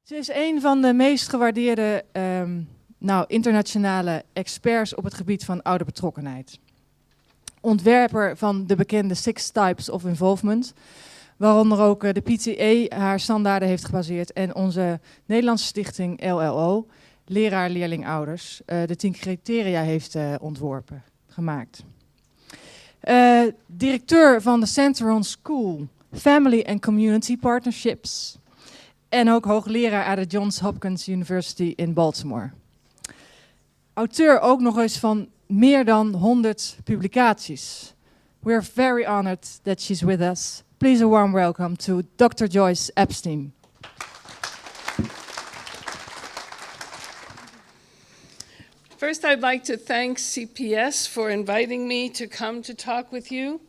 Ze is een van de meest gewaardeerde internationale experts op het gebied van ouderbetrokkenheid. Ontwerper van de bekende 6 Types of Involvement, waaronder ook de PTA haar standaarden heeft gebaseerd en onze Nederlandse stichting LLO, leraar, leerling, ouders, de 10 criteria heeft ontworpen, gemaakt. Directeur van de Center on School, Family and Community Partnerships en ook hoogleraar aan de Johns Hopkins University in Baltmore. Auteur ook nog eens van meer dan 100 publicaties. We're very honored that she's with us. Please a warm welcome to Dr. Joyce Epstein. First, I'd like to thank CPS for inviting me to come to talk with you,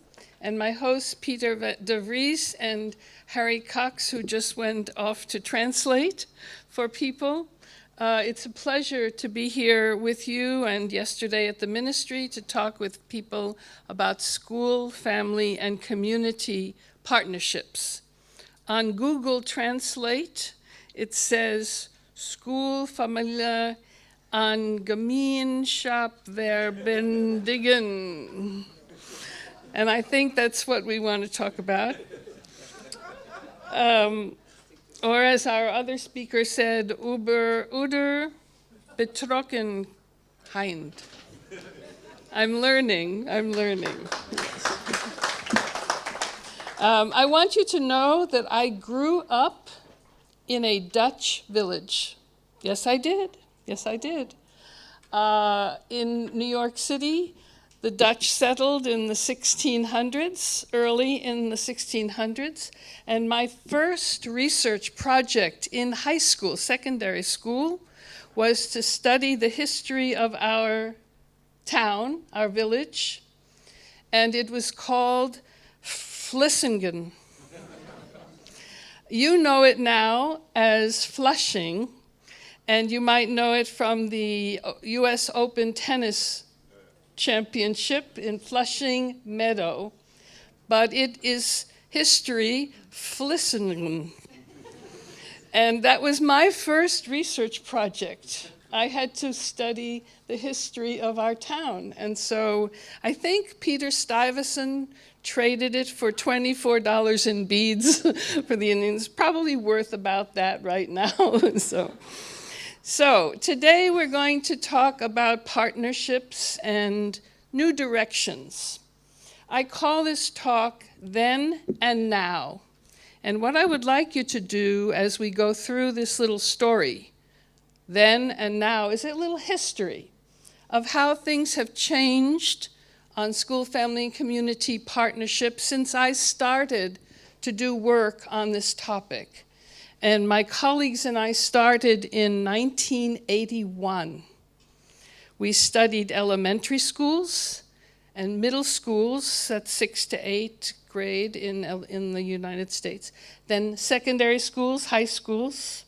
and my hosts Peter de Vries and Harry Cox, who just went off to translate for people. It's a pleasure to be here with you and yesterday at the ministry to talk with people about school, family, and community partnerships. On Google Translate, it says school, familie, en gemeenschap verbinden. And I think that's what we want to talk about. Or as our other speaker said, Ouderbetrokkenheid. I'm learning. I want you to know that I grew up in a Dutch village. Yes, I did. In New York City, the Dutch settled in the 1600s, early in the 1600s, and my first research project in high school, secondary school, was to study the history of our town, our village, and it was called Vlissingen. You know it now as Flushing, and you might know it from the US Open Tennis Championship in Flushing Meadow, but it is history Vlissingen. And that was my first research project. I had to study the history of our town. And so I think Peter Stuyvesant traded it for $24 in beads for the Indians. Probably worth about that right now. So today we're going to talk about partnerships and new directions. I call this talk Then and Now. And what I would like you to do as we go through this little story, then and now, is a little history of how things have changed on school, family, and community partnerships since I started to do work on this topic. And my colleagues and I started in 1981. We studied elementary schools and middle schools, that's 6 to 8 grade in the United States. Then secondary schools, high schools.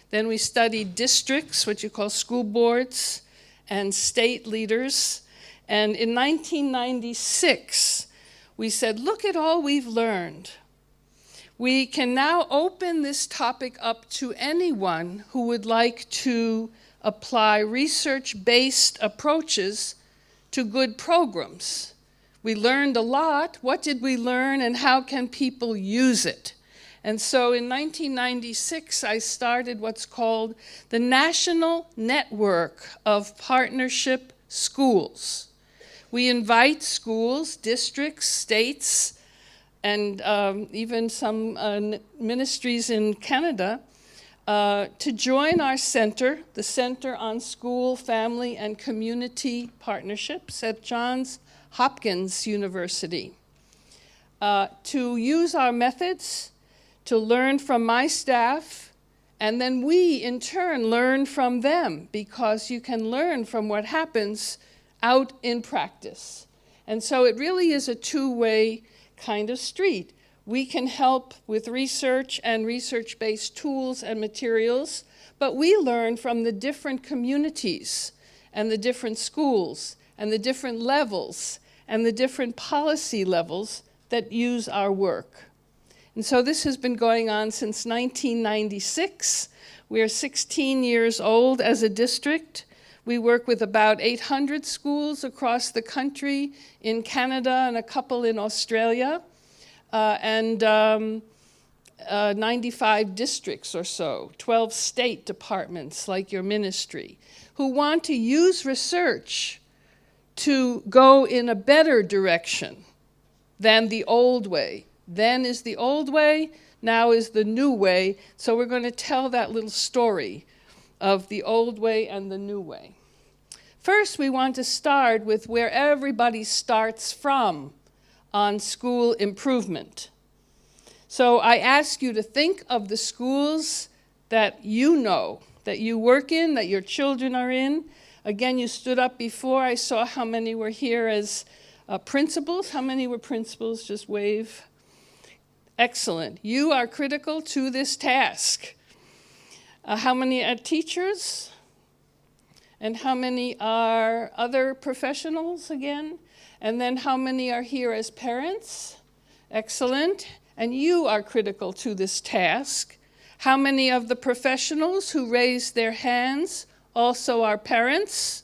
Then we studied districts, what you call school boards, and state leaders. And in 1996, we said, look at all we've learned. We can now open this topic up to anyone who would like to apply research-based approaches to good programs. We learned a lot. What did we learn and how can people use it? And so in 1996, I started what's called the National Network of Partnership Schools. We invite schools, districts, states, and even some ministries in Canada to join our center, the Center on School, Family, and Community Partnerships at Johns Hopkins University, to use our methods, to learn from my staff, and then we, in turn, learn from them, because you can learn from what happens out in practice. And so it really is a two-way kind of street. We can help with research and research-based tools and materials, but we learn from the different communities and the different schools and the different levels and the different policy levels that use our work. And so this has been going on since 1996, We're 16 years old as a district. We work with about 800 schools across the country, in Canada and a couple in Australia, and 95 districts or so, 12 state departments like your ministry, who want to use research to go in a better direction than the old way. Then is the old way, now is the new way. So we're going to tell that little story of the old way and the new way. First, we want to start with where everybody starts from on school improvement. So I ask you to think of the schools that you know, that you work in, that your children are in. Again, you stood up before. I saw how many were here as principals. How many were principals? Just wave. Excellent. You are critical to this task. How many are teachers? And how many are other professionals again? And then how many are here as parents? Excellent. And you are critical to this task. How many of the professionals who raised their hands also are parents?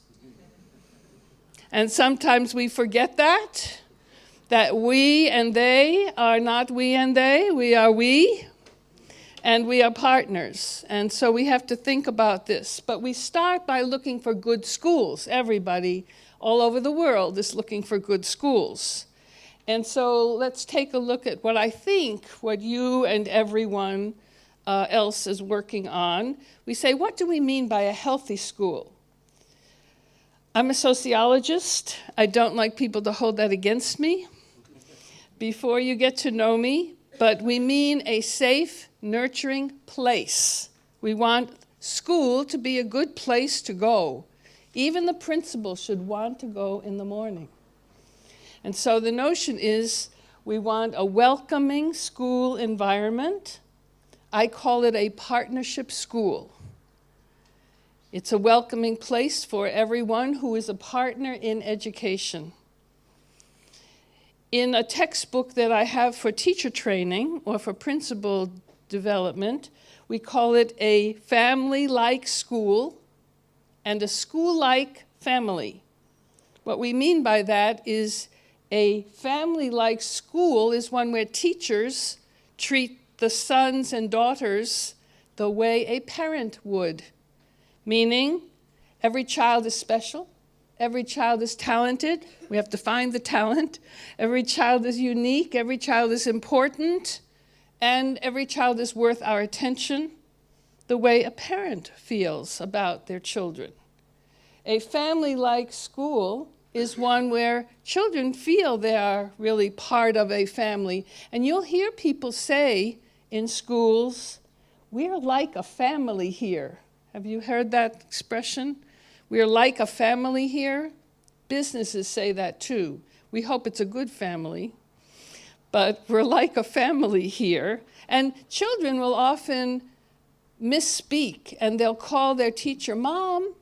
And sometimes we forget that we and they are not we and they, we are we. And we are partners, and so we have to think about this. But we start by looking for good schools. Everybody all over the world is looking for good schools. And so let's take a look at what you and everyone else is working on. We say, what do we mean by a healthy school? I'm a sociologist. I don't like people to hold that against me before you get to know me. But we mean a safe, nurturing place. We want school to be a good place to go. Even the principal should want to go in the morning. And so the notion is we want a welcoming school environment. I call it a partnership school. It's a welcoming place for everyone who is a partner in education. In a textbook that I have for teacher training or for principal development, we call it a family-like school and a school-like family. What we mean by that is a family-like school is one where teachers treat the sons and daughters the way a parent would, meaning every child is special. Every child is talented. We have to find the talent. Every child is unique. Every child is important. And every child is worth our attention the way a parent feels about their children. A family-like school is one where children feel they are really part of a family. And you'll hear people say in schools, we're like a family here. Have you heard that expression? We're like a family here. Businesses say that too. We hope it's a good family, but we're like a family here. And children will often misspeak, and they'll call their teacher Mom.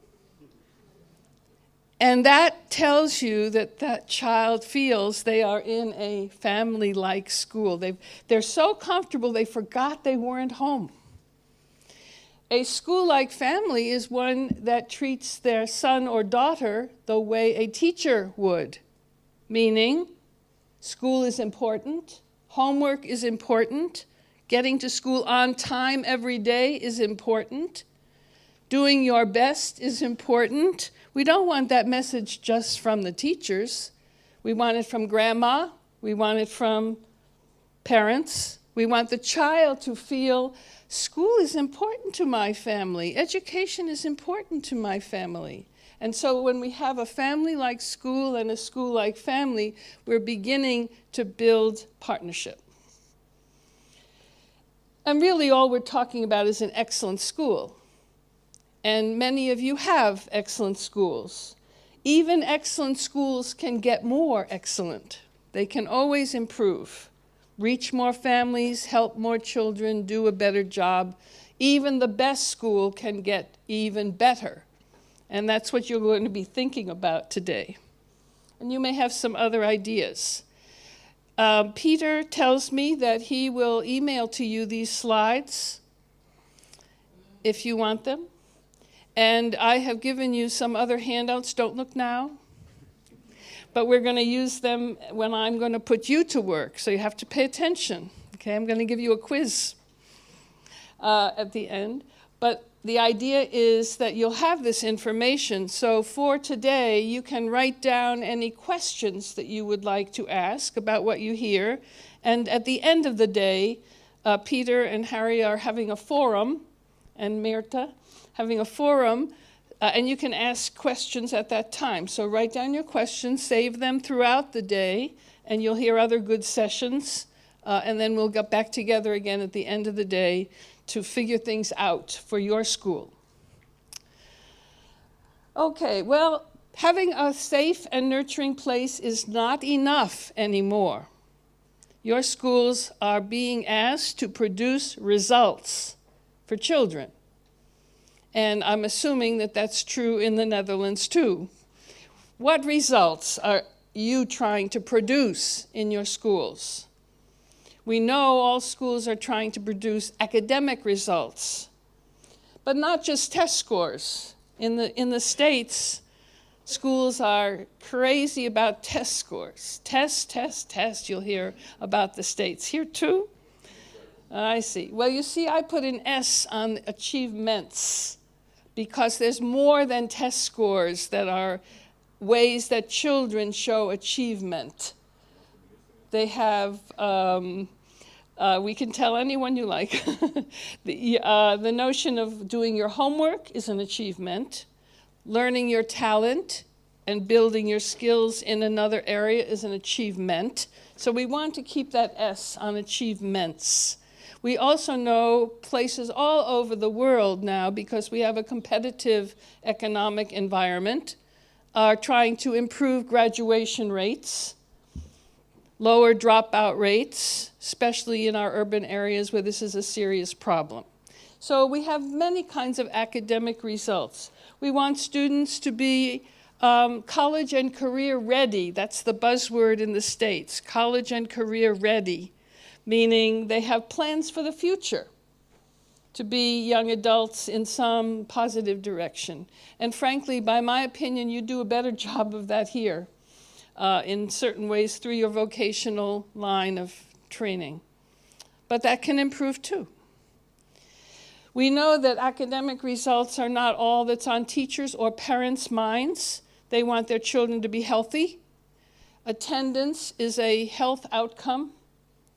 And that tells you that that child feels they are in a family-like school. They're so comfortable they forgot they weren't home. A school-like family is one that treats their son or daughter the way a teacher would, meaning school is important, homework is important, getting to school on time every day is important, doing your best is important. We don't want that message just from the teachers. We want it from grandma, we want it from parents. We want the child to feel school is important to my family. Education is important to my family. And so when we have a family-like school and a school-like family, we're beginning to build partnership. And really all we're talking about is an excellent school. And many of you have excellent schools. Even excellent schools can get more excellent. They can always improve. Reach more families, help more children, do a better job. Even the best school can get even better. And that's what you're going to be thinking about today. And you may have some other ideas. Peter tells me that he will email to you these slides. if you want them. And I have given you some other handouts. Don't look now. But we're going to use them when I'm going to put you to work. So you have to pay attention. Okay, I'm going to give you a quiz at the end. But the idea is that you'll have this information. So for today, you can write down any questions that you would like to ask about what you hear. And at the end of the day, Peter and Harry are having a forum, and Mirta having a forum, and you can ask questions at that time. So write down your questions, save them throughout the day, and you'll hear other good sessions. And then we'll get back together again at the end of the day to figure things out for your school. Okay, well, having a safe and nurturing place is not enough anymore. Your schools are being asked to produce results for children. And I'm assuming that that's true in the Netherlands too. What results are you trying to produce in your schools? We know all schools are trying to produce academic results, but not just test scores. In the States, schools are crazy about test scores. Test, test, test, you'll hear about the States. Here too? I see. Well, you see, I put an S on achievements because there's more than test scores that are ways that children show achievement. They have, we can tell anyone you like. The notion of doing your homework is an achievement. Learning your talent and building your skills in another area is an achievement. So we want to keep that S on achievements. We also know places all over the world now, because we have a competitive economic environment, are trying to improve graduation rates, lower dropout rates, especially in our urban areas where this is a serious problem. So we have many kinds of academic results. We want students to be college and career ready. That's the buzzword in the States, college and career ready, meaning they have plans for the future to be young adults in some positive direction. And frankly, by my opinion, you do a better job of that here. In certain ways through your vocational line of training. But that can improve too. We know that academic results are not all that's on teachers' or parents' minds. They want their children to be healthy. Attendance is a health outcome.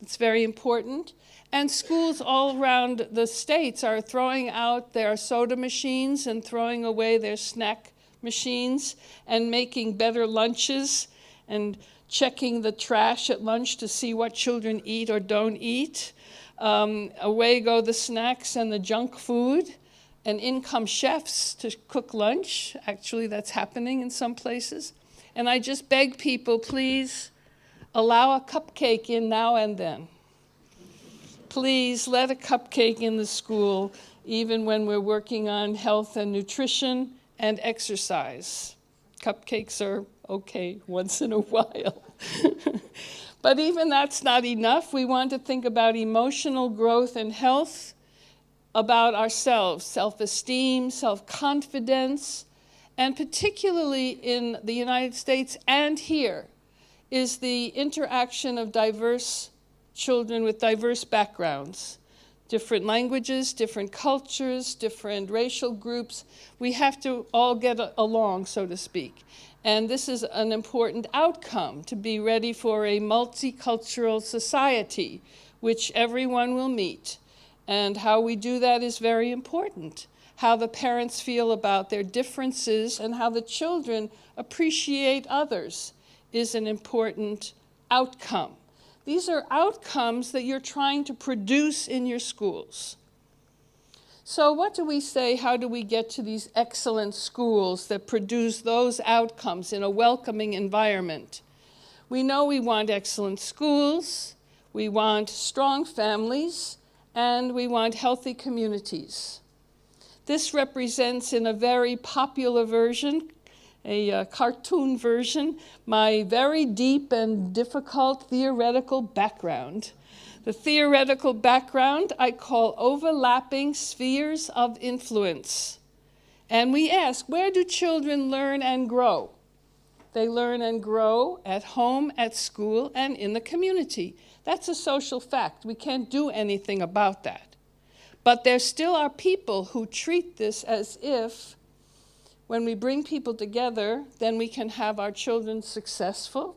It's very important. And schools all around the States are throwing out their soda machines and throwing away their snack machines and making better lunches and checking the trash at lunch to see what children eat or don't eat. Away go the snacks and the junk food, and in come chefs to cook lunch. Actually, that's happening in some places. And I just beg people, please allow a cupcake in now and then. Please let a cupcake in the school, even when we're working on health and nutrition and exercise. Cupcakes are okay once in a while. But even that's not enough. We want to think about emotional growth and health, about ourselves, self-esteem, self-confidence, and particularly in the United States and here is the interaction of diverse children with diverse backgrounds, different languages, different cultures, different racial groups. We have to all get along, so to speak. And this is an important outcome, to be ready for a multicultural society, which everyone will meet. And how we do that is very important. How the parents feel about their differences and how the children appreciate others is an important outcome. These are outcomes that you're trying to produce in your schools. So what do we say? How do we get to these excellent schools that produce those outcomes in a welcoming environment? We know we want excellent schools, we want strong families, and we want healthy communities. This represents, in a very popular version, a cartoon version, my very deep and difficult theoretical background. The theoretical background I call overlapping spheres of influence. And we ask, where do children learn and grow? They learn and grow at home, at school, and in the community. That's a social fact. We can't do anything about that. But there still are people who treat this as if when we bring people together, then we can have our children successful.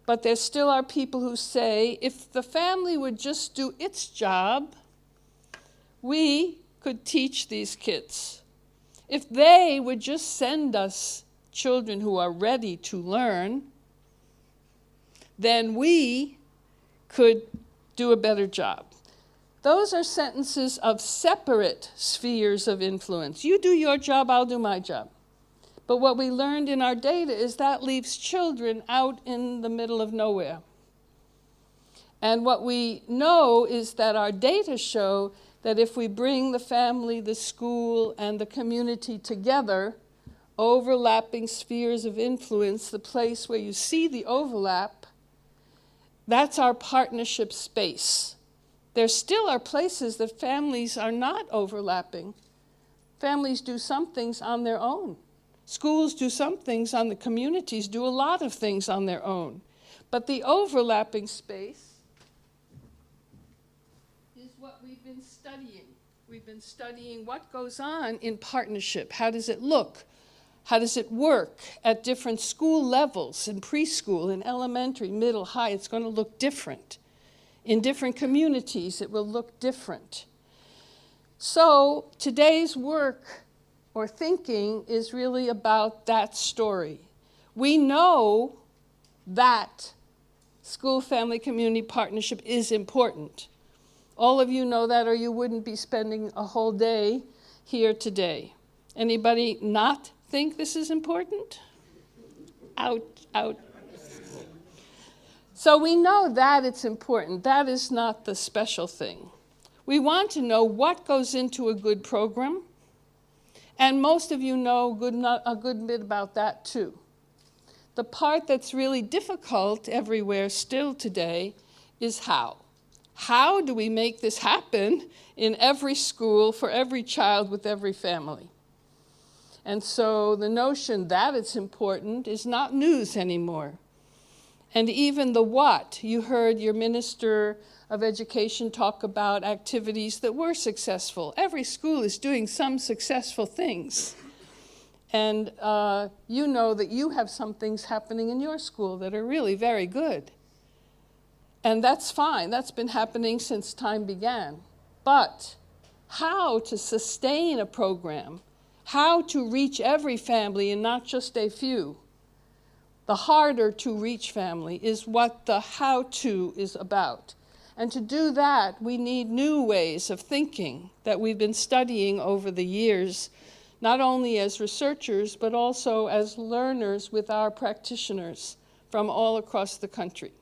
But there still are people who say, if the family would just do its job, we could teach these kids. If they would just send us children who are ready to learn, then we could do a better job. Those are sentences of separate spheres of influence. You do your job, I'll do my job. But what we learned in our data is that leaves children out in the middle of nowhere. And what we know is that our data show that if we bring the family, the school, and the community together, overlapping spheres of influence, the place where you see the overlap, that's our partnership space. There still are places that families are not overlapping. Families do some things on their own. Schools do some things on the communities, do a lot of things on their own. But the overlapping space is what we've been studying. We've been studying what goes on in partnership. How does it look? How does it work at different school levels, in preschool, in elementary, middle, high? It's going to look different. In different communities, it will look different. So today's work or thinking is really about that story. We know that school, family, community partnership is important. All of you know that, or you wouldn't be spending a whole day here today. Anybody not think this is important? Out, out. So we know that it's important. That is not the special thing. We want to know what goes into a good program, and most of you know a good bit about that too. The part that's really difficult everywhere still today is how. How do we make this happen in every school, for every child, with every family? And so the notion that it's important is not news anymore. And even the what, you heard your Minister of Education talk about activities that were successful. Every school is doing some successful things. And you know that you have some things happening in your school that are really very good. And that's fine. That's been happening since time began. But how to sustain a program, how to reach every family and not just a few, the harder to reach family is what the how-to is about. And to do that, we need new ways of thinking that we've been studying over the years, not only as researchers, but also as learners with our practitioners from all across the country.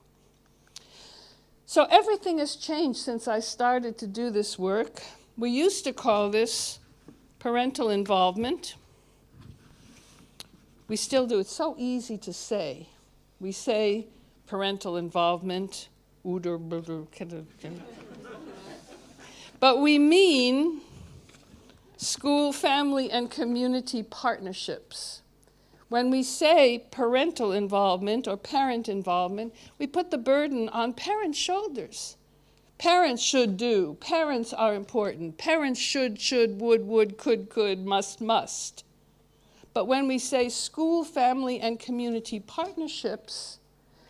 So everything has changed since I started to do this work. We used to call this parental involvement. We still do. It's so easy to say. We say parental involvement, but we mean school, family, and community partnerships. When we say parental involvement or parent involvement, we put the burden on parents' shoulders. Parents should do. Parents are important. Parents should, would, could, must. But when we say school, family, and community partnerships,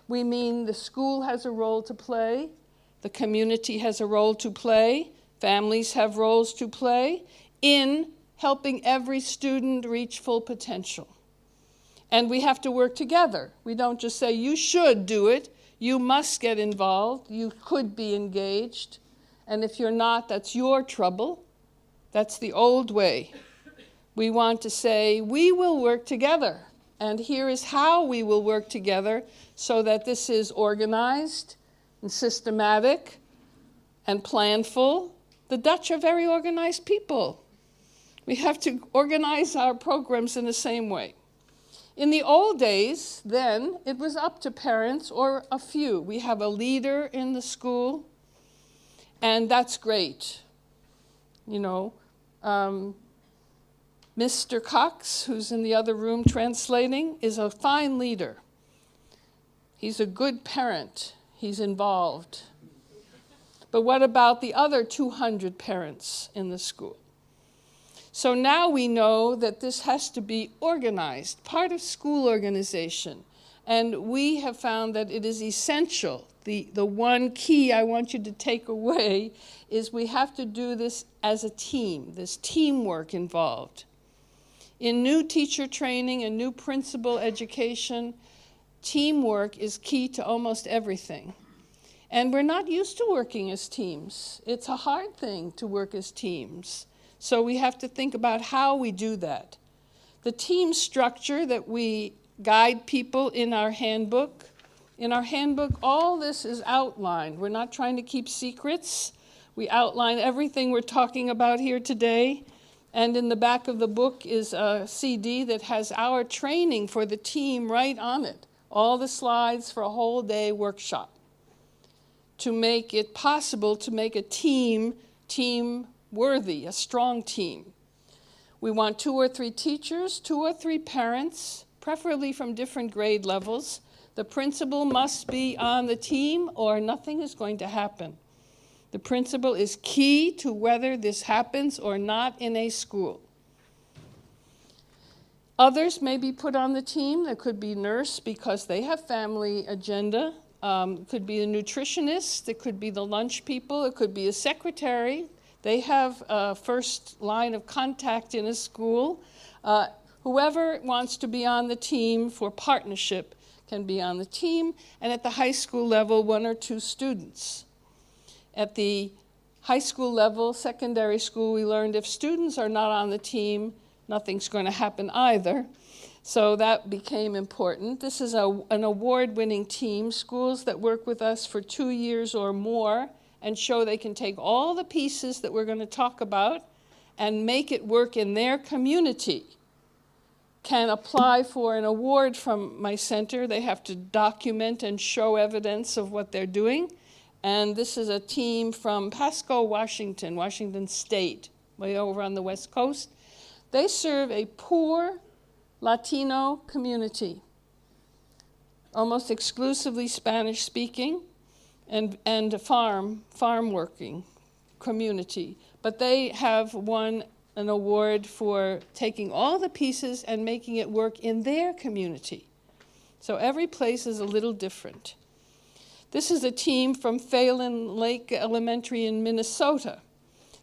we mean the school has a role to play, the community has a role to play, families have roles to play in helping every student reach full potential. And we have to work together. We don't just say, you should do it, you must get involved, you could be engaged, and if you're not, that's your trouble. That's the old way. We want to say, we will work together, and here is how we will work together so that this is organized and systematic and planful. The Dutch are very organized people. We have to organize our programs in the same way. In the old days, then, it was up to parents or a few. We have a leader in the school, And that's great. You know, Mr. Cox, who's in the other room translating, is a fine leader. He's a good parent. He's involved. But what about the other 200 parents in the school? So now we know that this has to be organized, part of school organization. And we have found that it is essential. The one key I want you to take away is we have to do this as a team. There's teamwork involved. In new teacher training and new principal education, teamwork is key to almost everything. And we're not used to working as teams. It's a hard thing to work as teams. So we have to think about how we do that. The team structure that we guide people in our handbook, all this is outlined. We're not trying to keep secrets. We outline everything we're talking about here today. And in the back of the book is a CD that has our training for the team right on it. All the slides for a whole day workshop to make it possible to make a team worthy, a strong team. We want 2 or 3 teachers, 2 or 3 parents, preferably from different grade levels. The principal must be on the team or nothing is going to happen. The principal is key to whether this happens or not in a school. Others may be put on the team. There could be nurse because they have family agenda. It could be a nutritionist. It could be the lunch people. It could be a secretary. They have a first line of contact in a school. Whoever wants to be on the team for partnership can be on the team. And at the high school level, 1 or 2 students. At the high school level, secondary school, we learned if students are not on the team, nothing's going to happen either. So that became important. This is an award-winning team, schools that work with us for 2 years or more and show they can take all the pieces that we're going to talk about and make it work in their community, can apply for an award from my center. They have to document and show evidence of what they're doing. And this is a team from Pasco, Washington State, way over on the West Coast. They serve a poor Latino community, almost exclusively Spanish-speaking, and a farm working community. But they have won an award for taking all the pieces and making it work in their community. So every place is a little different. This is a team from Phelan Lake Elementary in Minnesota.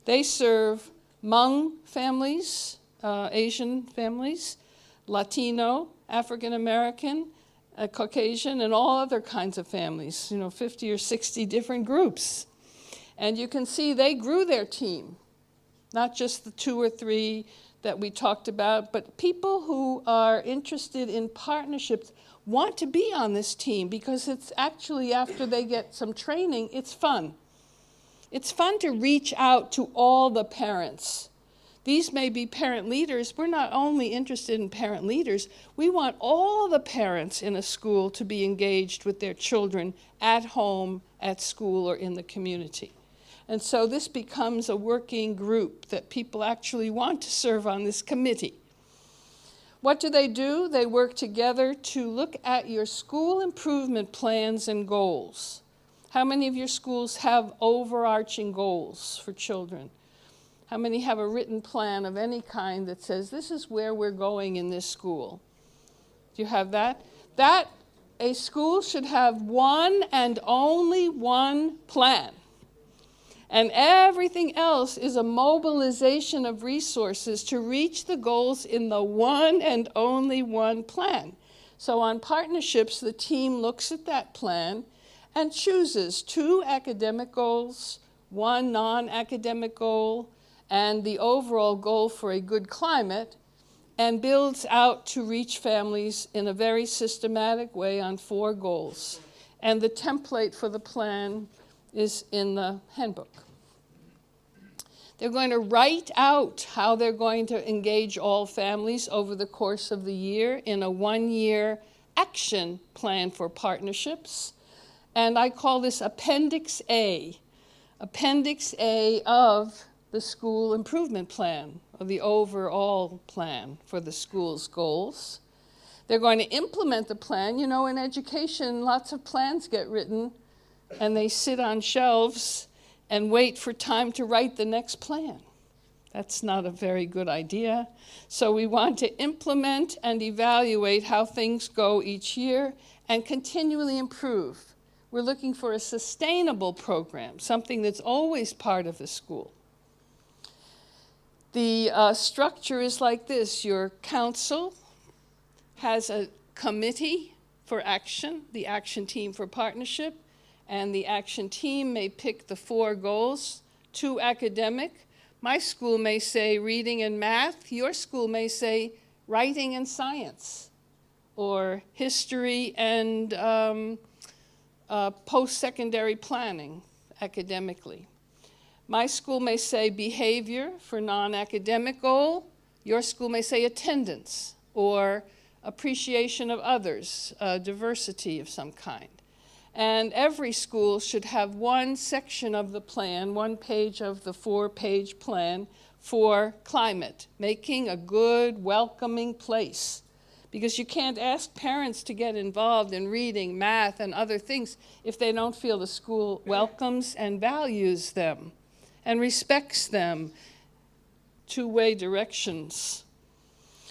They serve Hmong families, Asian families, Latino, African American, Caucasian, and all other kinds of families, 50 or 60 different groups. And you can see they grew their team, not just the 2 or 3 that we talked about, but people who are interested in partnerships want to be on this team because it's actually, after they get some training, it's fun. It's fun to reach out to all the parents. These may be parent leaders. We're not only interested in parent leaders, we want all the parents in a school to be engaged with their children at home, at school, or in the community. And so this becomes a working group that people actually want to serve on this committee. What do? They work together to look at your school improvement plans and goals. How many of your schools have overarching goals for children? How many have a written plan of any kind that says, this is where we're going in this school? Do you have that? A school should have one and only one plan. And everything else is a mobilization of resources to reach the goals in the one and only one plan. So on partnerships, the team looks at that plan and chooses 2 academic goals, 1 non-academic goal, and the overall goal for a good climate, and builds out to reach families in a very systematic way on 4 goals. And the template for the plan is in the handbook. They're going to write out how they're going to engage all families over the course of the year in a 1-year action plan for partnerships. And I call this Appendix A Appendix A of the school improvement plan, or the overall plan for the school's goals. They're going to implement the plan. You know, in education, lots of plans get written, and they sit on shelves and wait for time to write the next plan. That's not a very good idea. So we want to implement and evaluate how things go each year and continually improve. We're looking for a sustainable program, something that's always part of the school. The structure is like this. Your council has a committee for action, the action team for partnership, and the action team may pick the 4 goals, 2 academic. My school may say reading and math. Your school may say writing and science, or history and post-secondary planning academically. My school may say behavior for non-academic goal. Your school may say attendance or appreciation of others, diversity of some kind. And every school should have one section of the plan, one page of the 4-page plan for climate, making a good, welcoming place. Because you can't ask parents to get involved in reading, math, and other things if they don't feel the school welcomes and values them and respects them. 2-way directions.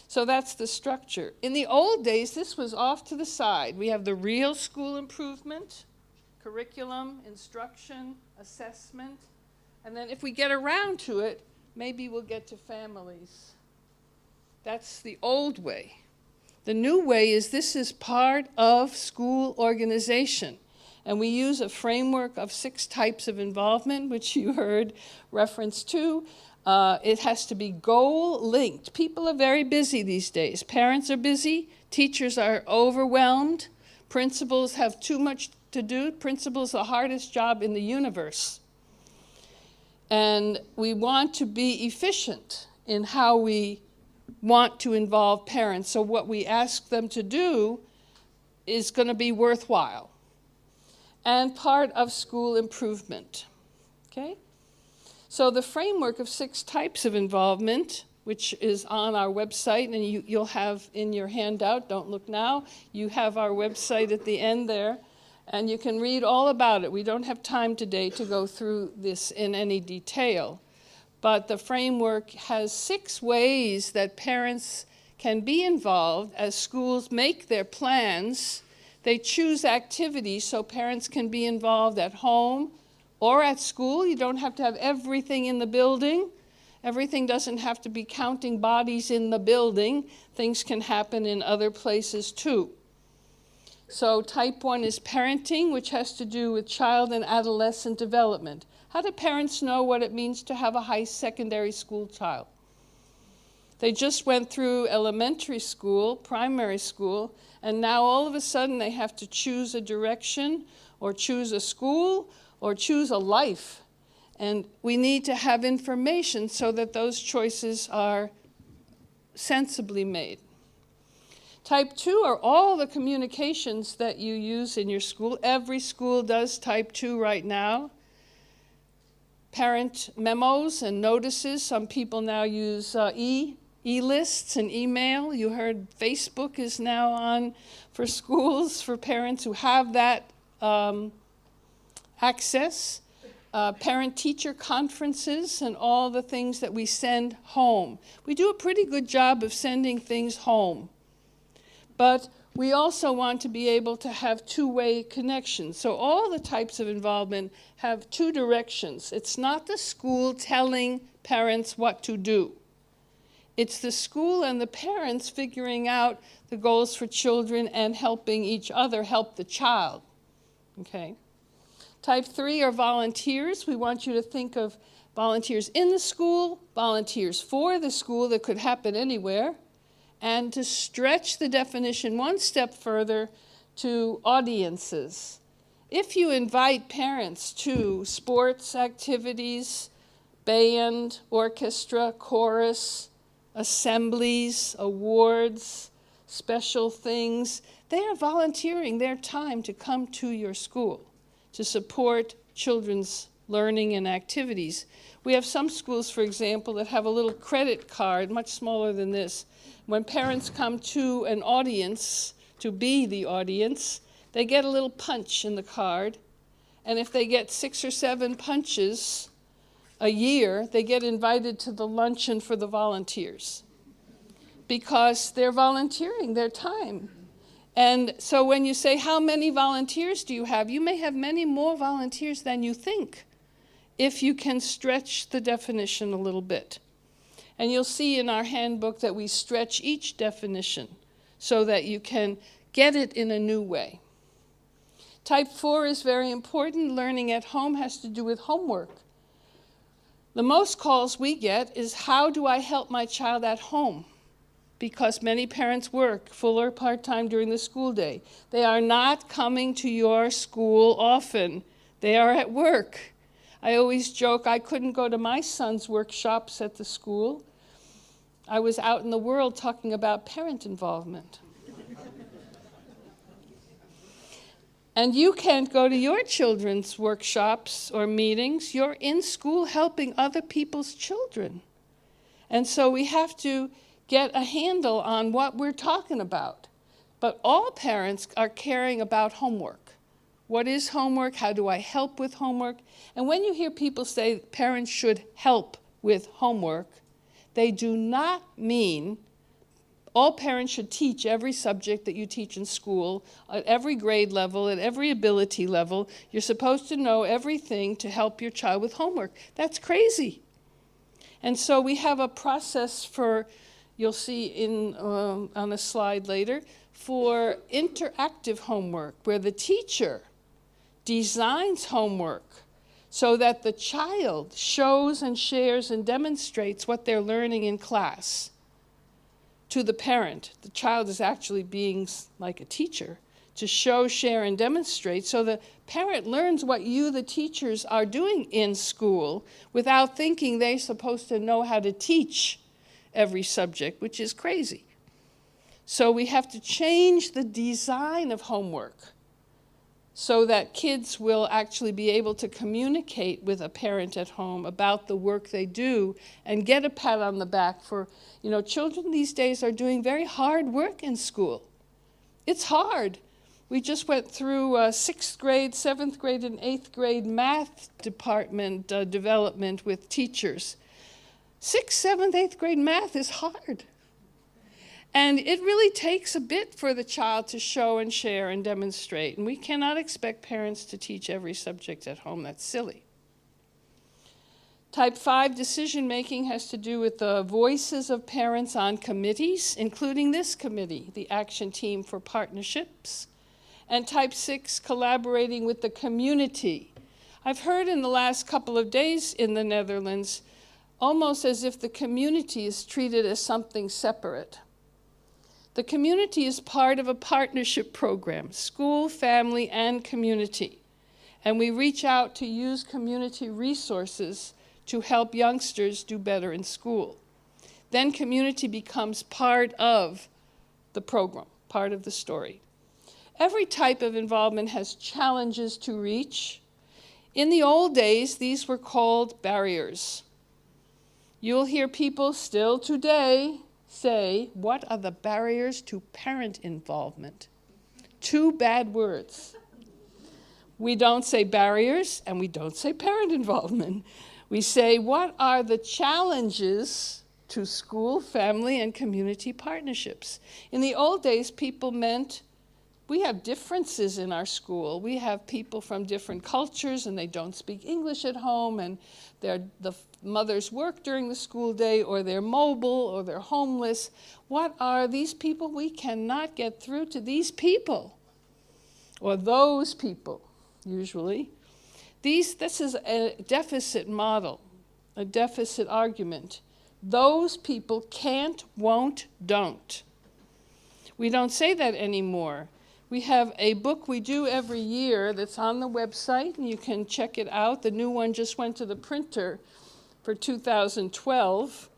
So that's the structure. In the old days, this was off to the side. We have the real school improvement, curriculum, instruction, assessment, and then if we get around to it, maybe we'll get to families. That's the old way. The new way is this is part of school organization. And we use a framework of 6 types of involvement, which you heard reference to. It has to be goal-linked. People are very busy these days. Parents are busy. Teachers are overwhelmed. Principals have too much to do. Principals are the hardest job in the universe. And we want to be efficient in how we want to involve parents. So what we ask them to do is going to be worthwhile and part of school improvement. Okay? So the framework of 6 types of involvement, which is on our website, and you'll have in your handout, don't look now, you have our website at the end there, and you can read all about it. We don't have time today to go through this in any detail, but the framework has 6 ways that parents can be involved as schools make their plans. They choose activities so parents can be involved at home or at school. You don't have to have everything in the building. Everything doesn't have to be counting bodies in the building. Things can happen in other places too. So type 1 is parenting, which has to do with child and adolescent development. How do parents know what it means to have a high secondary school child? They just went through elementary school, primary school, and now all of a sudden they have to choose a direction or choose a school or choose a life. And we need to have information so that those choices are sensibly made. Type 2 are all the communications that you use in your school. Every school does type 2 right now. Parent memos and notices. Some people now use e-lists and email. You heard Facebook is now on for schools for parents who have that access. Parent-teacher conferences and all the things that we send home. We do a pretty good job of sending things home. But we also want to be able to have 2-way connections. So all the types of involvement have 2 directions. It's not the school telling parents what to do. It's the school and the parents figuring out the goals for children and helping each other help the child. Okay? Type 3 are volunteers. We want you to think of volunteers in the school, volunteers for the school that could happen anywhere, and to stretch the definition one step further to audiences. If you invite parents to sports activities, band, orchestra, chorus, assemblies, awards, special things, they are volunteering their time to come to your school to support children's learning and activities. We have some schools, for example, that have a little credit card, much smaller than this. When parents come to an audience, to be the audience, they get a little punch in the card, and if they get 6 or 7 punches a year, they get invited to the luncheon for the volunteers, because they're volunteering their time. And so when you say, how many volunteers do you have? You may have many more volunteers than you think, if you can stretch the definition a little bit. And you'll see in our handbook that we stretch each definition so that you can get it in a new way. Type 4 is very important. Learning at home has to do with homework. The most calls we get is, how do I help my child at home? Because many parents work full or part-time during the school day. They are not coming to your school often. They are at work. I always joke, I couldn't go to my son's workshops at the school. I was out in the world talking about parent involvement. And you can't go to your children's workshops or meetings. You're in school helping other people's children. And so we have to get a handle on what we're talking about. But all parents are caring about homework. What is homework? How do I help with homework? And when you hear people say parents should help with homework, they do not mean all parents should teach every subject that you teach in school, at every grade level, at every ability level. You're supposed to know everything to help your child with homework. That's crazy. And so we have a process for, you'll see on a slide later, for interactive homework, where the teacher designs homework so that the child shows and shares and demonstrates what they're learning in class to the parent. The child is actually being like a teacher to show, share, and demonstrate, so the parent learns what you, the teachers, are doing in school without thinking they're supposed to know how to teach every subject, which is crazy. So we have to change the design of homework so that kids will actually be able to communicate with a parent at home about the work they do and get a pat on the back for, children these days are doing very hard work in school. It's hard. We just went through 6th grade, 7th grade, and 8th grade math department development with teachers. 6th, 7th, 8th grade math is hard. And it really takes a bit for the child to show and share and demonstrate. And we cannot expect parents to teach every subject at home. That's silly. Type 5 decision-making has to do with the voices of parents on committees, including this committee, the Action Team for Partnerships. And type 6, collaborating with the community. I've heard in the last couple of days in the Netherlands, almost as if the community is treated as something separate. The community is part of a partnership program, school, family, and community. And we reach out to use community resources to help youngsters do better in school. Then community becomes part of the program, part of the story. Every type of involvement has challenges to reach. In the old days, these were called barriers. You'll hear people still today say, what are the barriers to parent involvement? 2 bad words. We don't say barriers, and we don't say parent involvement. We say, what are the challenges to school, family, and community partnerships? In the old days, people meant, we have differences in our school. We have people from different cultures, and they don't speak English at home, and the mothers work during the school day, or they're mobile, or they're homeless. What are these people? We cannot get through to these people, or those people, usually. This is a deficit model, a deficit argument. Those people can't, won't, don't. We don't say that anymore. We have a book we do every year that's on the website, and you can check it out. The new one just went to the printer for 2012,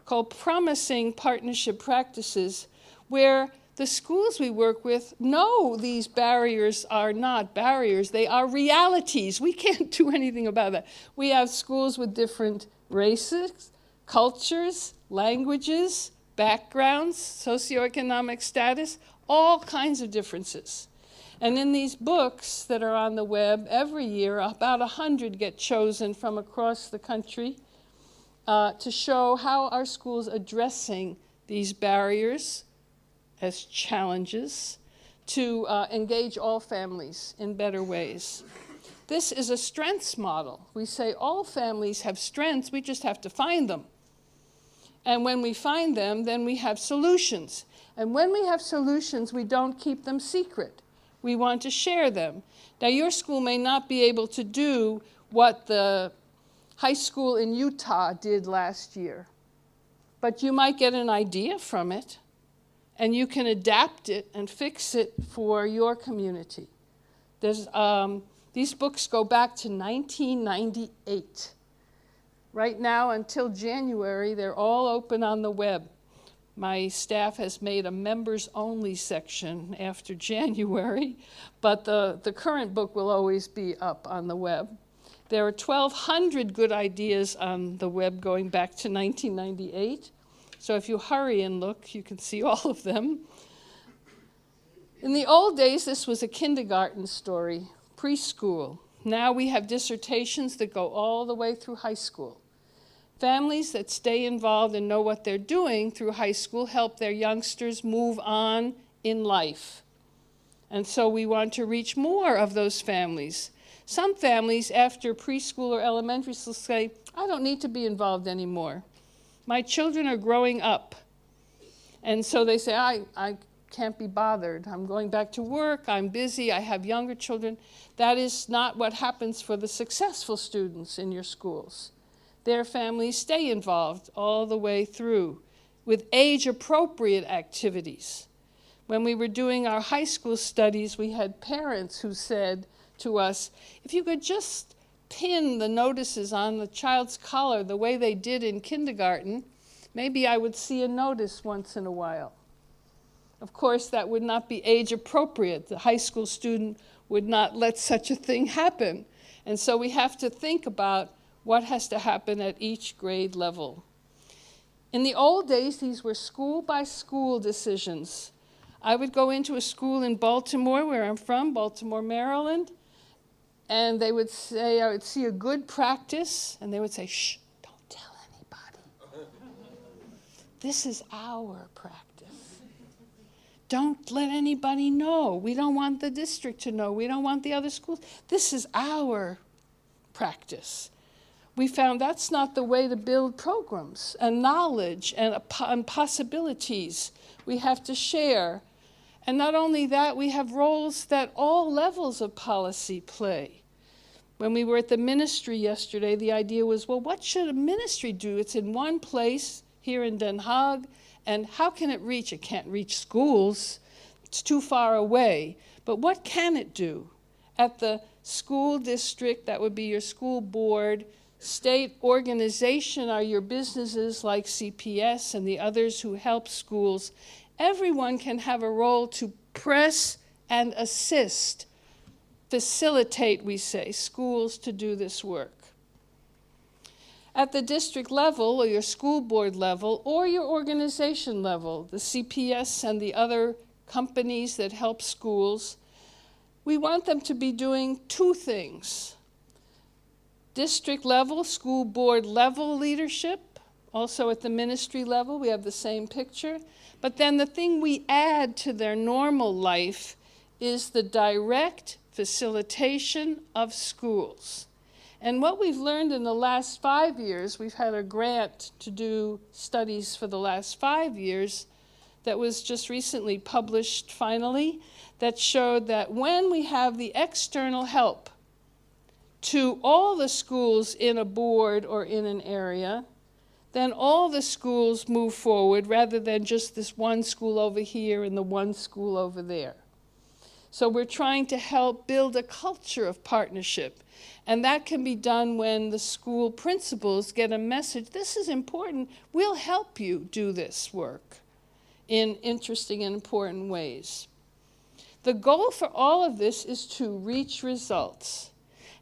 called Promising Partnership Practices, where the schools we work with know these barriers are not barriers, they are realities. We can't do anything about that. We have schools with different races, cultures, languages, backgrounds, socioeconomic status, all kinds of differences. And in these books that are on the web, every year about 100 get chosen from across the country to show how our schools are addressing these barriers as challenges to engage all families in better ways. This is a strengths model. We say all families have strengths, we just have to find them. And when we find them, then we have solutions. And when we have solutions, we don't keep them secret. We want to share them. Now, your school may not be able to do what the high school in Utah did last year, but you might get an idea from it, and you can adapt it and fix it for your community. These books go back to 1998. Right now, until January, they're all open on the web. My staff has made a members-only section after January, but the current book will always be up on the web. There are 1,200 good ideas on the web going back to 1998. So if you hurry and look, you can see all of them. In the old days, this was a kindergarten story, preschool. Now we have dissertations that go all the way through high school. Families that stay involved and know what they're doing through high school help their youngsters move on in life. And so we want to reach more of those families. Some families, after preschool or elementary school, say, I don't need to be involved anymore. My children are growing up. And so they say, I can't be bothered. I'm going back to work. I'm busy. I have younger children. That is not what happens for the successful students in your schools. Their families stay involved all the way through with age-appropriate activities. When we were doing our high school studies, we had parents who said to us, if you could just pin the notices on the child's collar the way they did in kindergarten, maybe I would see a notice once in a while. Of course, that would not be age-appropriate. The high school student would not let such a thing happen. And so we have to think about what has to happen at each grade level. In the old days, these were school-by-school decisions. I would go into a school in Baltimore, where I'm from, Baltimore, Maryland, and they would say, I would see a good practice, and they would say, shh, don't tell anybody. This is our practice. Don't let anybody know. We don't want the district to know. We don't want the other schools. This is our practice. We found that's not the way to build programs and knowledge and possibilities. We have to share. And not only that, we have roles that all levels of policy play. When we were at the ministry yesterday, the idea was, well, what should a ministry do? It's in one place here in Den Haag, and how can it reach? It can't reach schools. It's too far away. But what can it do? At the school district, that would be your school board, state organization are your businesses like CPS and the others who help schools. Everyone can have a role to press and assist, facilitate, we say, schools to do this work. At the district level, or your school board level, or your organization level, the CPS and the other companies that help schools, we want them to be doing two things. District level, school board level leadership, also at the ministry level, we have the same picture. But then the thing we add to their normal life is the direct facilitation of schools. And what we've learned in the last 5 years, we've had a grant to do studies for the last 5 years that was just recently published finally, that showed that when we have the external help to all the schools in a board or in an area, then all the schools move forward rather than just this one school over here and the one school over there. So we're trying to help build a culture of partnership. And that can be done when the school principals get a message, this is important, we'll help you do this work. in interesting and important ways. The goal for all of this is to reach results.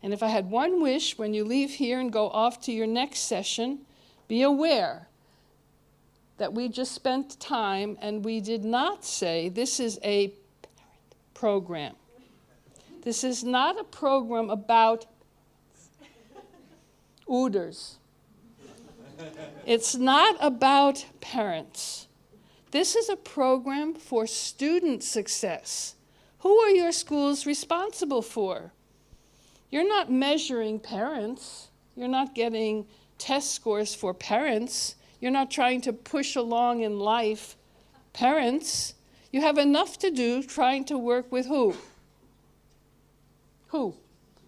And if I had one wish when you leave here and go off to your next session, be aware that we just spent time and we did not say this is a parent program. This is not a program about Ouders. It's not about parents. This is a program for student success. Who are your schools responsible for? You're not measuring parents. You're not getting test scores for parents. You're not trying to push along in life parents. You have enough to do trying to work with who? Who?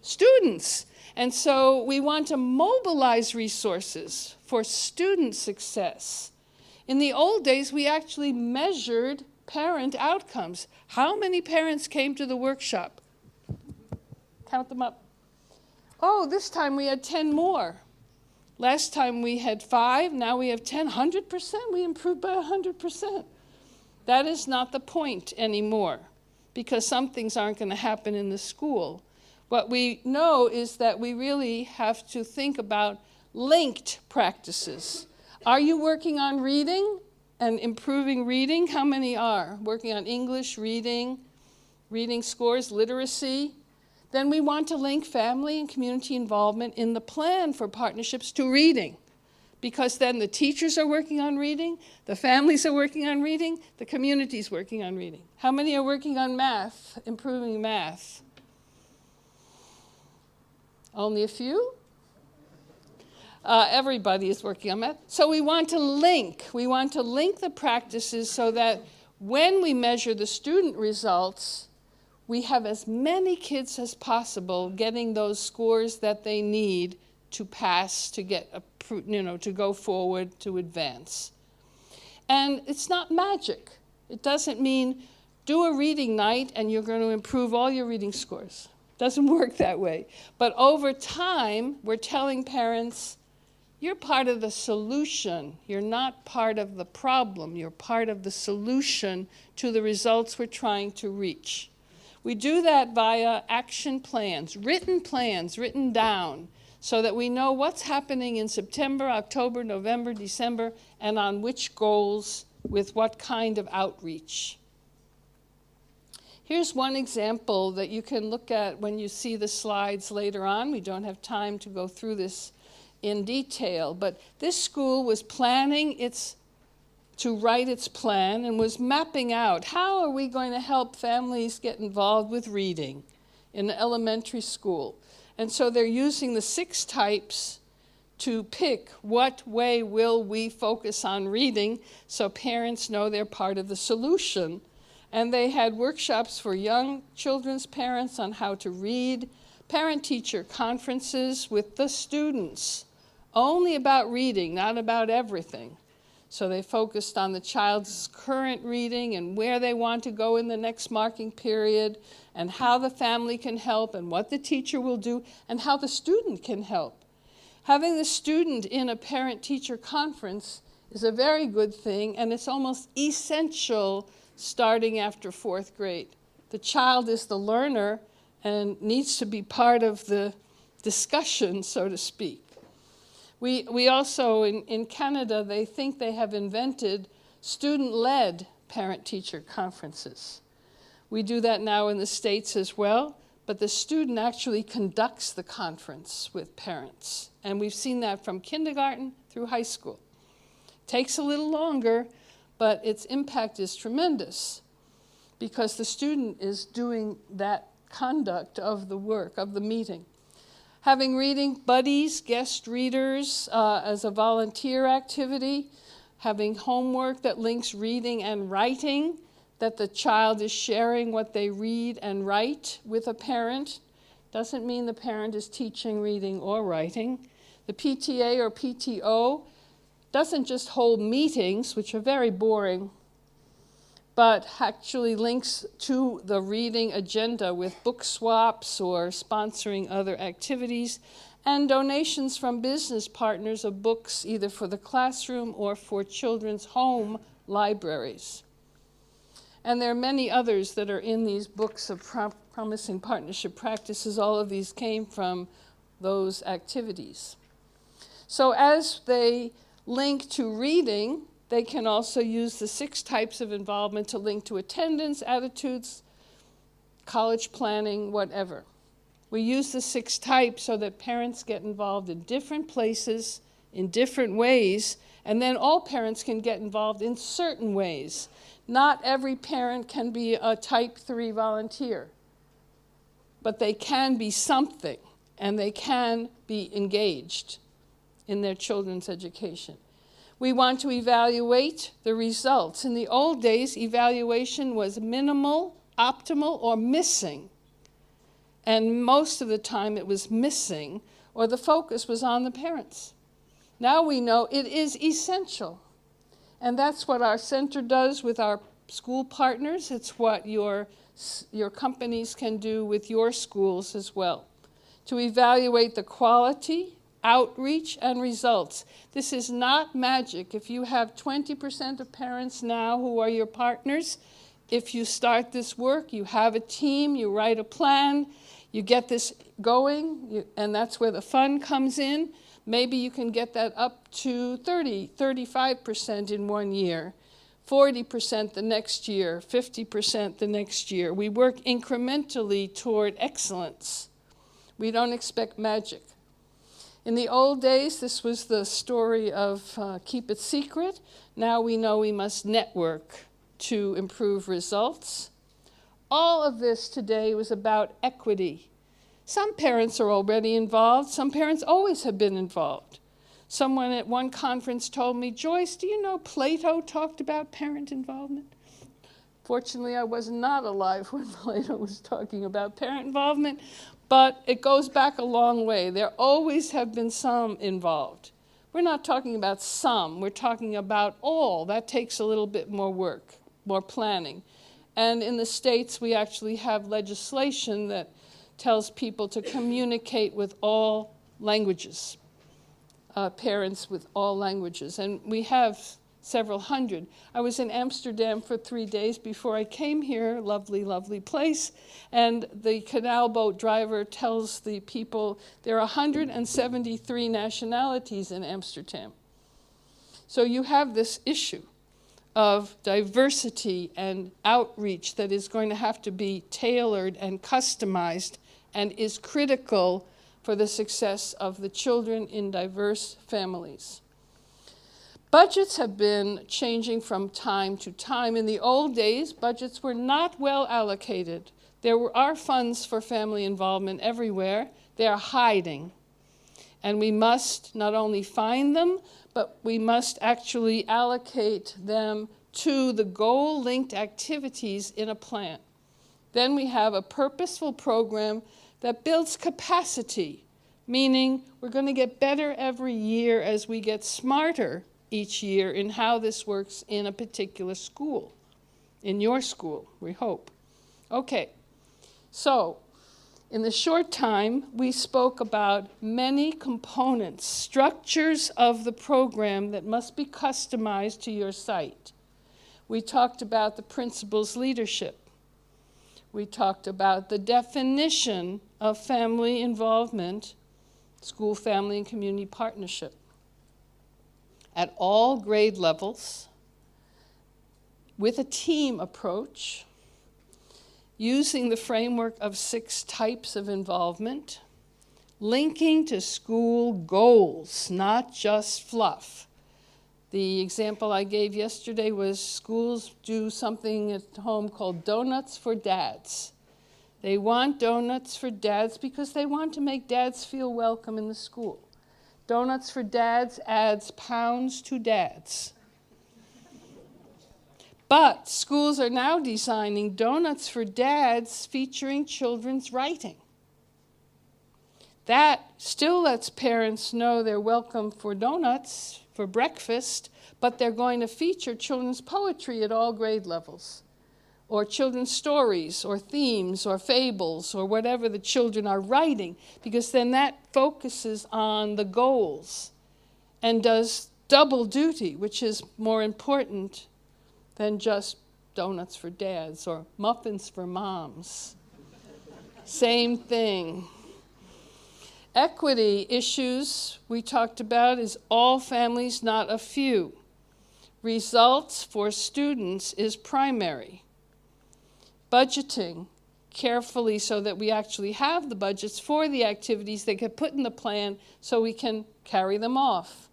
Students. And so we want to mobilize resources for student success. In the old days, we actually measured parent outcomes. How many parents came to the workshop? Count them up. Oh, this time we had 10 more. Last time we had 5, now we have 10. 100%, we improved by 100%. That is not the point anymore, because some things aren't going to happen in the school. What we know is that we really have to think about linked practices. Are you working on reading and improving reading? How many are working on English, reading scores, literacy? Then we want to link family and community involvement in the plan for partnerships to reading, because then the teachers are working on reading, the families are working on reading, the community's working on reading. How many are working on math, improving math? Only a few? Everybody is working on math. So we want to link. We want to link the practices so that when we measure the student results, we have as many kids as possible getting those scores that they need to pass, to get, to go forward, to advance. And it's not magic. It doesn't mean do a reading night and you're going to improve all your reading scores. It doesn't work that way. But over time, we're telling parents, you're part of the solution. You're not part of the problem. You're part of the solution to the results we're trying to reach. We do that via action plans written down, so that we know what's happening in September, October, November, December, and on which goals with what kind of outreach. Here's one example that you can look at when you see the slides later on. We don't have time to go through this in detail, but this school was planning to write its plan and was mapping out how are we going to help families get involved with reading in elementary school. And so they're using the 6 types to pick what way will we focus on reading so parents know they're part of the solution. And they had workshops for young children's parents on how to read, parent-teacher conferences with the students, only about reading, not about everything. So they focused on the child's current reading and where they want to go in the next marking period, and how the family can help, and what the teacher will do, and how the student can help. Having the student in a parent-teacher conference is a very good thing, and it's almost essential starting after 4th grade. The child is the learner and needs to be part of the discussion, so to speak. We also, in Canada, they think they have invented student-led parent-teacher conferences. We do that now in the States as well, but the student actually conducts the conference with parents. And we've seen that from kindergarten through high school. Takes a little longer, but its impact is tremendous because the student is doing that conduct of the work, of the meeting. Having reading buddies, guest readers as a volunteer activity, having homework that links reading and writing, that the child is sharing what they read and write with a parent. Doesn't mean the parent is teaching reading or writing. The PTA or PTO doesn't just hold meetings, which are very boring, but actually links to the reading agenda with book swaps or sponsoring other activities, and donations from business partners of books either for the classroom or for children's home libraries. And there are many others that are in these books of promising partnership practices. All of these came from those activities. So as they link to reading, they can also use the 6 types of involvement to link to attendance, attitudes, college planning, whatever. We use the 6 types so that parents get involved in different places, in different ways, and then all parents can get involved in certain ways. Not every parent can be a type 3 volunteer, but they can be something, and they can be engaged in their children's education. We want to evaluate the results. In the old days, evaluation was minimal, optimal, or missing. And most of the time it was missing, or the focus was on the parents. Now we know it is essential. And that's what our center does with our school partners. It's what your companies can do with your schools as well. To evaluate the quality, outreach, and results. This is not magic. If you have 20% of parents now who are your partners, if you start this work, you have a team, you write a plan, you get this going, and that's where the fun comes in. Maybe you can get that up to 35% in 1 year, 40% the next year, 50% the next year. We work incrementally toward excellence. We don't expect magic. In the old days, this was the story of keep it secret. Now we know we must network to improve results. All of this today was about equity. Some parents are already involved. Some parents always have been involved. Someone at one conference told me, Joyce, do you know Plato talked about parent involvement? Fortunately, I was not alive when Plato was talking about parent involvement, but it goes back a long way. There always have been some involved. We're not talking about some, we're talking about all. That takes a little bit more work, more planning. And in the States, we actually have legislation that tells people to communicate with all languages, parents with all languages. And we have several hundred. I was in Amsterdam for 3 days before I came here, lovely, lovely place, and the canal boat driver tells the people there are 173 nationalities in Amsterdam. So you have this issue of diversity and outreach that is going to have to be tailored and customized and is critical for the success of the children in diverse families. Budgets have been changing from time to time. In the old days, budgets were not well allocated. There are funds for family involvement everywhere. They are hiding. And we must not only find them, but we must actually allocate them to the goal-linked activities in a plan. Then we have a purposeful program that builds capacity, meaning we're going to get better every year as we get smarter each year in how this works in a particular school, in your school, we hope. Okay, so in the short time, we spoke about many components, structures of the program that must be customized to your site. We talked about the principal's leadership. We talked about the definition of family involvement, school, family, and community partnership at all grade levels, with a team approach, using the framework of 6 types of involvement, linking to school goals, not just fluff. The example I gave yesterday was schools do something at home called Donuts for Dads. They want donuts for dads because they want to make dads feel welcome in the school. Donuts for Dads adds pounds to dads. But schools are now designing donuts for dads featuring children's writing. That still lets parents know they're welcome for donuts for breakfast, but they're going to feature children's poetry at all grade levels, or children's stories, or themes, or fables, or whatever the children are writing, because then that focuses on the goals and does double duty, which is more important than just donuts for dads or muffins for moms. Same thing. Equity issues we talked about is all families, not a few. Results for students is primary. Budgeting carefully so that we actually have the budgets for the activities that get put in the plan so we can carry them off.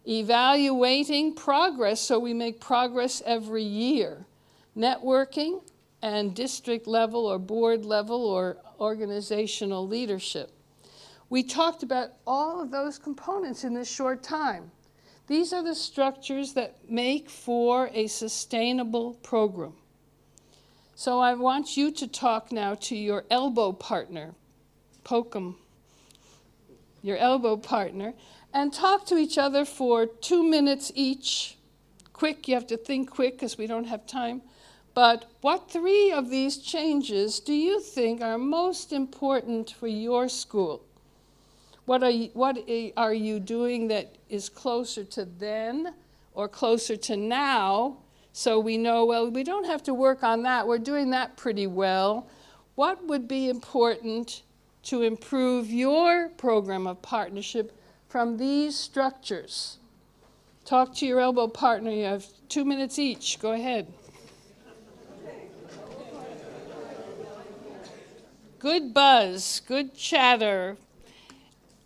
Evaluating progress so we make progress every year. Networking and district level or board level or organizational leadership. We talked about all of those components in this short time. These are the structures that make for a sustainable program. So I want you to talk now to your elbow partner, poke 'em, your elbow partner, and talk to each other for 2 minutes each. Quick, you have to think quick because we don't have time. But what 3 of these changes do you think are most important for your school? What are you doing that is closer to then or closer to now? So we know, well, we don't have to work on that. We're doing that pretty well. What would be important to improve your program of partnership from these structures? Talk to your elbow partner. You have 2 minutes each. Go ahead. Good buzz, good chatter.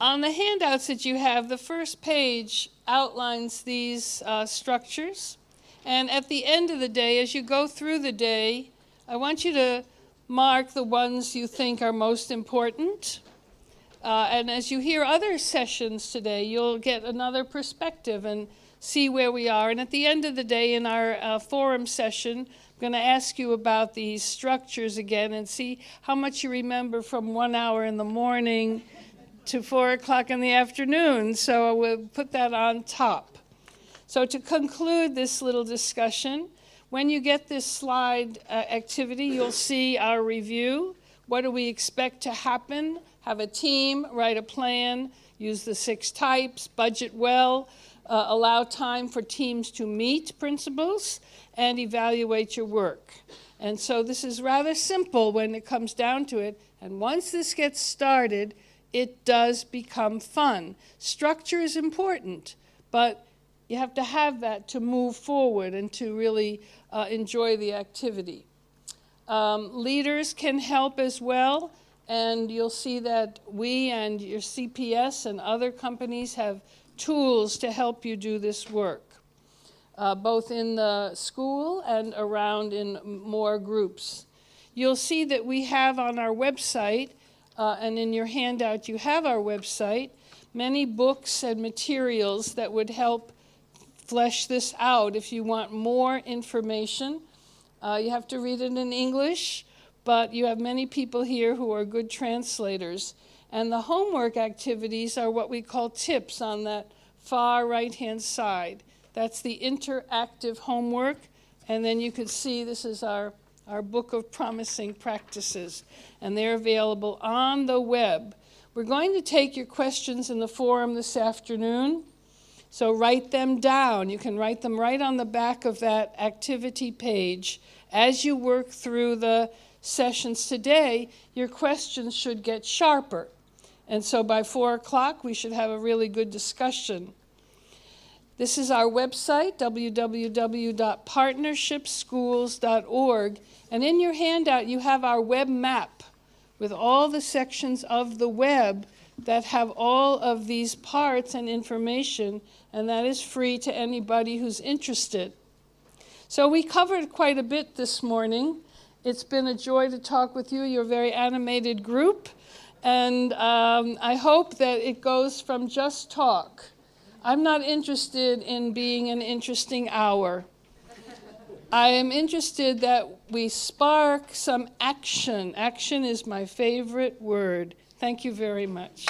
On the handouts that you have, the first page outlines these structures. And at the end of the day, as you go through the day, I want you to mark the ones you think are most important. And as you hear other sessions today, you'll get another perspective and see where we are. And at the end of the day, in our forum session, I'm going to ask you about these structures again and see how much you remember from 1 hour in the morning to 4 o'clock in the afternoon. So we'll put that on top. So to conclude this little discussion, when you get this slide activity, you'll see our review. What do we expect to happen? Have a team, write a plan, use the 6 types, budget well, allow time for teams to meet principals, and evaluate your work. And so this is rather simple when it comes down to it. And once this gets started, it does become fun. Structure is important, but you have to have that to move forward and to really enjoy the activity. Leaders can help as well, and you'll see that we and your CPS and other companies have tools to help you do this work, both in the school and around in more groups. You'll see that we have on our website, and in your handout you have our website, many books and materials that would help flesh this out. If you want more information, you have to read it in English, but you have many people here who are good translators. And the homework activities are what we call tips on that far right-hand side. That's the interactive homework. And then you can see this is our book of promising practices. And they're available on the web. We're going to take your questions in the forum this afternoon. So write them down. You can write them right on the back of that activity page. As you work through the sessions today, your questions should get sharper. And so by 4 o'clock, we should have a really good discussion. This is our website, www.partnershipschools.org. And in your handout, you have our web map with all the sections of the web that have all of these parts and information, and that is free to anybody who's interested. So we covered quite a bit this morning. It's been a joy to talk with you. You're a very animated group. And I hope that it goes from just talk. I'm not interested in being an interesting hour. I am interested that we spark some action. Action is my favorite word. Thank you very much.